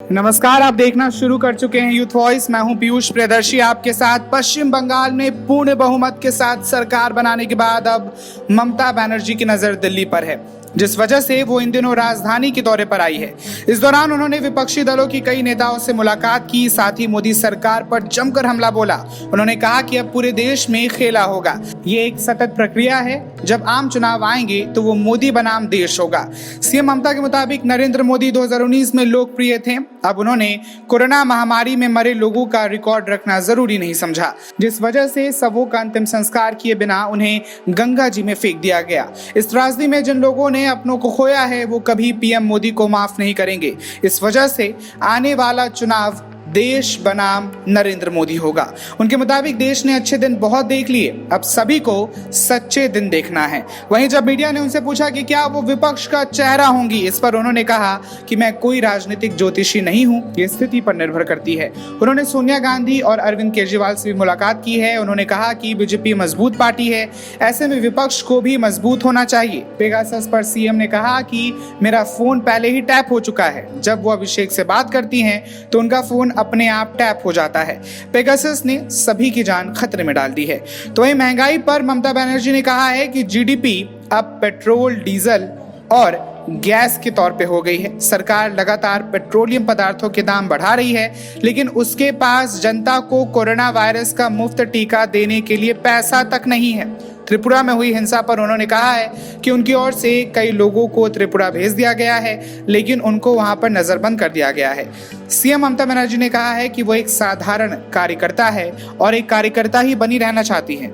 नमस्कार, आप देखना शुरू कर चुके हैं यूथ वॉइस। मैं हूं पीयूष प्रियदर्शी आपके साथ। पश्चिम बंगाल में पूर्ण बहुमत के साथ सरकार बनाने के बाद अब ममता बनर्जी की नजर दिल्ली पर है, जिस वजह से वो इन दिनों राजधानी के दौरे पर आई है। इस दौरान उन्होंने विपक्षी दलों की कई नेताओं से मुलाकात की, साथ ही मोदी सरकार पर जमकर हमला बोला। उन्होंने कहा कि अब पूरे देश में खेला होगा। ये एक सतत प्रक्रिया है, जब आम चुनाव आएंगे तो वो मोदी बनाम देश होगा। सीएम ममता के मुताबिक नरेंद्र मोदी 2019 में लोकप्रिय थे, अब उन्होंने कोरोना महामारी में मरे लोगों का रिकॉर्ड रखना जरूरी नहीं समझा, जिस वजह से सबों का अंतिम संस्कार किए बिना उन्हें गंगा जी में फेंक दिया गया। इस त्रासदी में जिन लोगों ने अपनों को खोया है वो कभी पीएम मोदी को माफ नहीं करेंगे। इस वजह से आने वाला चुनाव देश बनाम नरेंद्र मोदी होगा। उनके मुताबिक देश ने अच्छे दिन बहुत देख लिए, अब सभी को सच्चे दिन देखना है। वहीं जब मीडिया ने उनसे पूछा कि क्या वो विपक्ष का चेहरा होंगी, इस पर उन्होंने कहा कि मैं कोई राजनीतिक ज्योतिषी नहीं हूं, ये स्थिति पर निर्भर करती है। उन्होंने सोनिया गांधी और अरविंद केजरीवाल से भी मुलाकात की है। उन्होंने कहा कि बीजेपी मजबूत पार्टी है, ऐसे में विपक्ष को भी मजबूत होना चाहिए। पेगासस पर सीएम ने कहा कि मेरा फोन पहले ही टैप हो चुका है, जब वो अभिषेक से बात करती हैं तो उनका फोन अपने आप टैप हो जाता है। पेगासस ने सभी की जान खतरे में डाल दी है। तो वहीं महंगाई पर ममता बनर्जी ने कहा है कि जीडीपी अब पेट्रोल, डीजल और गैस के तौर पे हो गई है। सरकार लगातार पेट्रोलियम पदार्थों के दाम बढ़ा रही है, लेकिन उसके पास जनता को कोरोना वायरस का मुफ्त टीका देने के लिए पैसा तक नहीं है। त्रिपुरा में हुई हिंसा पर उन्होंने कहा है कि उनकी ओर से कई लोगों को त्रिपुरा भेज दिया गया है, लेकिन उनको वहां पर नजरबंद कर दिया गया है। सीएम ममता बनर्जी ने कहा है कि वो एक साधारण कार्यकर्ता है और एक कार्यकर्ता ही बनी रहना चाहती है।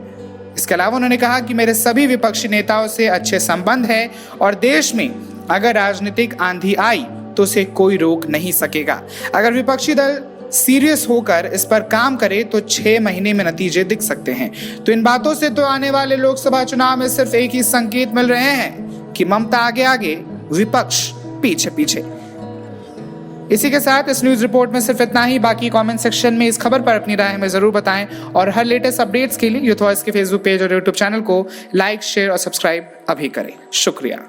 इसके अलावा उन्होंने कहा कि मेरे सभी विपक्षी नेताओं से अच्छे संबंध है और देश में अगर राजनीतिक आंधी आई तो उसे कोई रोक नहीं सकेगा। अगर विपक्षी दल सीरियस होकर इस पर काम करे तो 6 महीने में नतीजे दिख सकते हैं। तो इन बातों से तो आने वाले लोकसभा चुनाव में सिर्फ एक ही संकेत मिल रहे हैं कि ममता आगे आगे, विपक्ष पीछे पीछे। इसी के साथ इस न्यूज रिपोर्ट में सिर्फ इतना ही। बाकी कमेंट सेक्शन में इस खबर पर अपनी राय हमें जरूर बताएं और हर लेटेस्ट अपडेट्स के लिए यूथ वॉइस के फेसबुक पेज और यूट्यूब चैनल को लाइक, शेयर और सब्सक्राइब अभी करें। शुक्रिया।